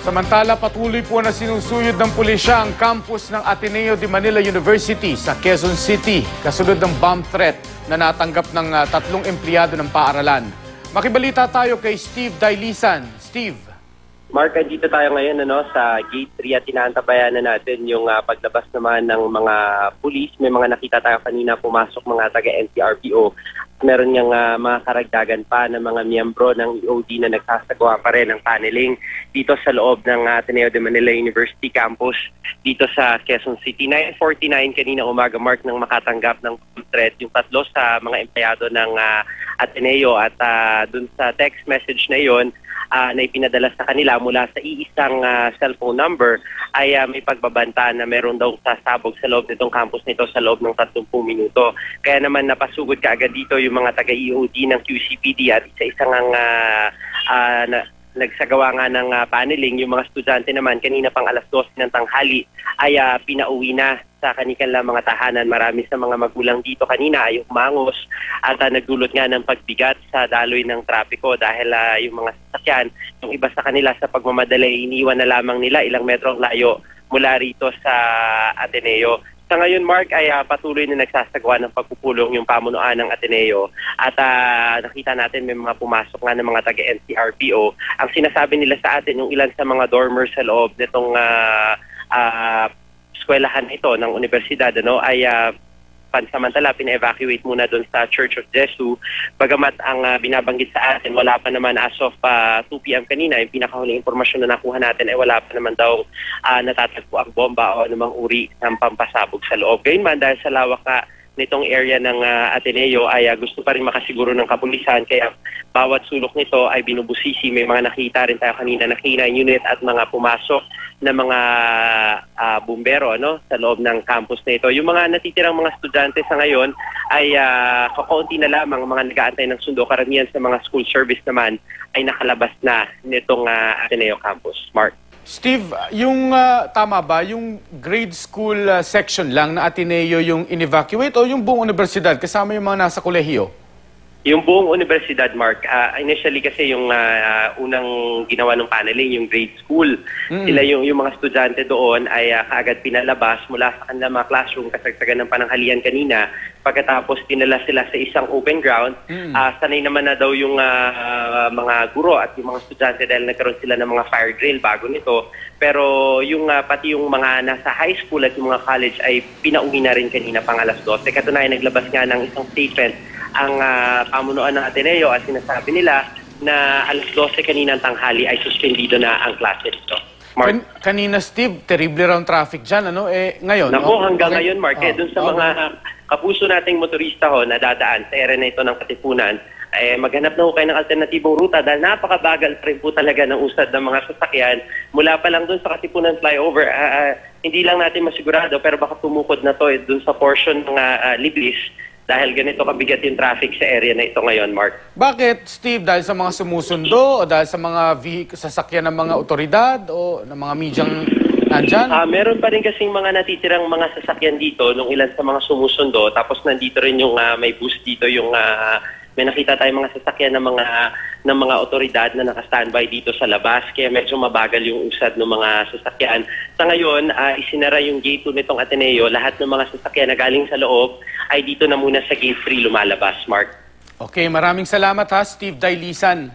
Samantala, patuloy po na sinusuyod ng pulisya ang campus ng Ateneo de Manila University sa Quezon City kasunod ng bomb threat na natanggap ng 3 empleyado ng paaralan. Makibalita tayo kay Steve Dailisan. Steve. Mark, dito tayo ngayon sa Gate 3 at inaantabayan na natin yung paglabas naman ng mga pulis. May mga nakita tayo kanina pumasok mga taga-NCRPO. Meron niyang mga karagdagan pa ng mga miyembro ng EOD na nagsasagawa pa rin ng paneling dito sa loob ng Ateneo de Manila University campus dito sa Quezon City. 9:49 kanina umaga, Mark, nang makatanggap ng threat yung 3 sa mga empleyado ng Ateneo at dun sa text message na yon na ipinadala sa kanila mula sa iisang cellphone number ay may pagbabanta na meron daw sasabog sa loob nitong campus nito sa loob ng 30 minuto. Kaya naman napasugod kaagad dito yung mga taga-EOD ng QCPD at isa-isang nagsagawa nga ng paneling. Yung mga estudyante naman kanina pang alas 12 ng tanghali ay pinauwi na sa kanilang mga tahanan. Marami sa mga magulang dito kanina ay umangos at nagdulot nga ng pagbigat sa daloy ng trapiko dahil yung mga sasakyan, yung iba sa kanila sa pagmamadali, iniwan na lamang nila ilang metrong layo mula rito sa Ateneo. Sa ngayon, Mark, ay patuloy na nagsasagawa ng pagpupulong yung pamunuan ng Ateneo at nakita natin may mga pumasok nga ng mga taga-NCRPO. Ang sinasabi nila sa atin, yung ilan sa mga dormers sa loob nitong eskwelahan ito ng universidad ay pansamantala pina-evacuate muna doon sa Church of Jesus. Bagamat ang binabanggit sa atin, wala pa naman as of 2 p.m. kanina, yung pinakahuling impormasyon na nakuha natin ay wala pa naman daw natatagpo ang bomba o anumang uri ng pampasabog sa loob. Gayunman, dahil sa lawak nitong area ng Ateneo ay gusto pa rin makasiguro ng kapulisan, kaya bawat sulok nito ay binubusisi. May mga nakita rin tayo kanina na K9 unit at mga pumasok na mga bumbero sa loob ng campus na ito. Yung mga natitirang mga estudyante sa ngayon ay kakaunti na lamang mga nag-aantay ng sundo. Karamihan sa mga school service naman ay nakalabas na nitong Ateneo campus. Mark. Steve, yung tama ba, yung grade school section lang na Ateneo yung in-evacuate o yung buong universidad kasama yung mga nasa kolehiyo? Yung buong universidad, Mark, initially kasi yung unang ginawa ng paneling, yung grade school, sila yung mga estudyante doon ay kaagad pinalabas mula sa kanilang mga classroom kasagsagan ng pananghalian kanina. Pagkatapos dinala sila sa isang open ground, sanay naman na daw yung mga guro at yung mga estudyante dahil nagkaroon sila ng mga fire drill bago nito. Pero yung pati yung mga nasa high school at yung mga college ay pinauwi na rin kanina pang alas 12. Katunayan, naglabas nga ng isang statement ang pamunuan ng Ateneo at sinasabi nila na alas 12 kaninang tanghali ay suspendido na ang klase nito. Kanina, Steve, terrible round traffic dyan, ngayon? Naku, hanggang ngayon, Mark, dun sa mga kapuso nating motorista na dadaan sa area na ito ng Katipunan, maghanap na kayo ng alternatibong ruta dahil napakabagal pa rin po talaga ng usad ng mga sasakyan. Mula pa lang dun sa Katipunan flyover, hindi lang natin masigurado pero baka tumukod na to dun sa portion ng Libis dahil ganito kabigat yung traffic sa area na ito ngayon, Mark. Bakit, Steve? Dahil sa mga sumusundo o dahil sa mga sasakyan ng mga otoridad o ng mga medyang nandyan? Meron pa rin kasing mga natitirang mga sasakyan dito nung ilan sa mga sumusundo. Tapos nandito rin yung may bus dito, yung may nakita tayong mga sasakyan ng mga otoridad na naka-standby dito sa labas. Kaya medyo mabagal yung usad ng mga sasakyan. Sa ngayon, isinara yung gate 2 nitong Ateneo. Lahat ng mga sasakyan na galing sa loob ay dito na muna sa gate 3 lumalabas, Mark. Okay, maraming salamat Steve Dailisan.